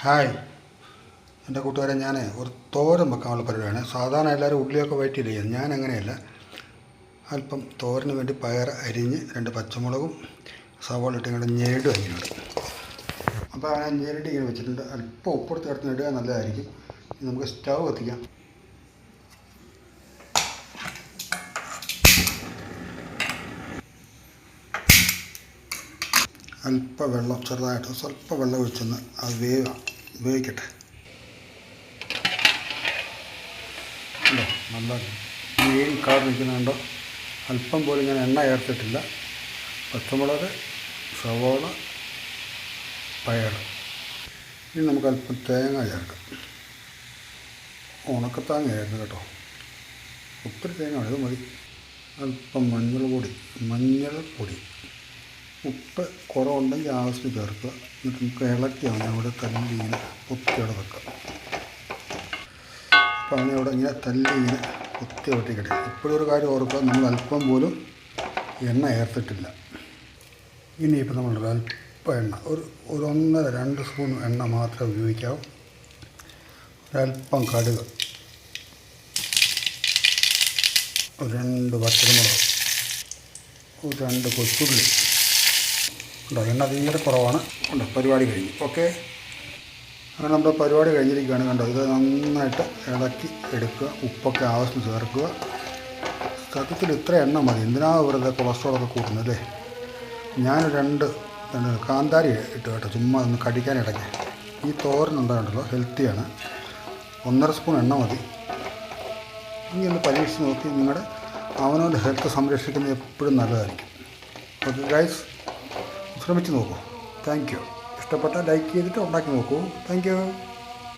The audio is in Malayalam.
ഹായ് എൻ്റെ കൂട്ടുകാരെ, ഞാൻ ഒരു തോരൻ വെക്കാനുള്ള പരിപാടിയാണ്. സാധാരണ എല്ലാവരും ഉള്ളിയൊക്കെ വഴറ്റിയില്ലേ ചെയ്യുന്നത്, ഞാൻ അങ്ങനെയല്ല. അല്പം തോരന് വേണ്ടി പയർ അരിഞ്ഞ് 2 പച്ചമുളകും സവാള ഇട്ട് ഇങ്ങനെ ഞെരടും അരിഞ്ഞിട്ടുണ്ട്. അപ്പോൾ ആ ഞെരടി ഇങ്ങനെ വെച്ചിട്ടുണ്ട്. അല്പം ഉപ്പെടുത്ത് ചേർത്ത് ഇടുക നല്ലതായിരിക്കും. നമുക്ക് സ്റ്റൗ കത്തിക്കാം. അല്പം വെള്ളം, ചെറുതായിട്ട് സ്വല്പം വെള്ളം ഒഴിച്ചൊന്ന് അത് വേവിക്കട്ടെ. ഉണ്ടോ, നല്ല ഗ്രീൻ കളർ നിൽക്കുന്നുണ്ടോ? അല്പം പോലും ഞാൻ എണ്ണ ചേർത്തിട്ടില്ല. പച്ചമുളക്, സവാള, പയർ. ഇനി നമുക്ക് അല്പം തേങ്ങ ചേർക്കാം. ഉണക്കത്താങ്ങയായിരുന്നു കേട്ടോ, ഒത്തിരി തേങ്ങ ഇത് മതി. അല്പം മഞ്ഞൾപ്പൊടി, ഉപ്പ് കുറവുണ്ടെങ്കിൽ ആവശ്യത്തിന് ചേർക്കുക. എന്നിട്ട് നമുക്ക് ഇളക്കിയാണ് അവിടെ തല്ലി ഇങ്ങനെ കുത്തിയോടെ വെക്കാം. അപ്പോൾ അതിനവിടെ ഇങ്ങനെ തല്ലി ഇങ്ങനെ കുത്തി വെട്ടിക്കട്ടെ. ഇപ്പോഴും ഒരു കാര്യം ഓർക്കുക, നമ്മൾ അല്പം പോലും എണ്ണ ചേർത്തിട്ടില്ല. ഇനിയിപ്പോൾ നമ്മൾ അല്പം എണ്ണ, ഒരു 1.5-2 സ്പൂൺ എണ്ണ മാത്രമേ ഉപയോഗിക്കാവൂ. ഒരല്പം കടുക്, 2 പച്ചമുളക്, 2 കൊച്ചുള്ളി. ഉണ്ടോ, എണ്ണ തീരെ കുറവാണ്. ഉണ്ടോ, പരിപാടി കഴിഞ്ഞു. ഓക്കെ, അങ്ങനെ നമ്മുടെ പരിപാടി കഴിഞ്ഞിരിക്കുകയാണ്. കണ്ടോ, ഇത് നന്നായിട്ട് ഇളക്കി എടുക്കുക. ഉപ്പൊക്കെ ആവശ്യം ചേർക്കുക. സത്യത്തിൽ ഇത്ര എണ്ണ മതി. എന്തിനാ വെറുതെ കൊളസ്ട്രോളൊക്കെ കൂട്ടുന്നത് അല്ലേ? ഞാൻ 2 കാന്താരി ഇട്ട് കേട്ടോ, ചുമ്മാ ഒന്ന് കടിക്കാനിടയ്ക്ക്. ഈ തോരനുണ്ടാകണ്ടല്ലോ, ഹെൽത്തിയാണ്. 1.5 സ്പൂൺ എണ്ണ മതി. ഇനി ഒന്ന് പരീക്ഷിച്ച് നോക്കി. നിങ്ങളുടെ അവനവൻ്റെ ഹെൽത്ത് സംരക്ഷിക്കുന്നത് എപ്പോഴും നല്ലതായിരിക്കും. ഓക്കെ ഗൈസ്, ശ്രമിച്ച് നോക്കൂ. Thank you. ഇഷ്ടപ്പെട്ടാൽ ലൈക്ക് ചെയ്തിട്ട് ഉണ്ടാക്കി നോക്കൂ. Thank you.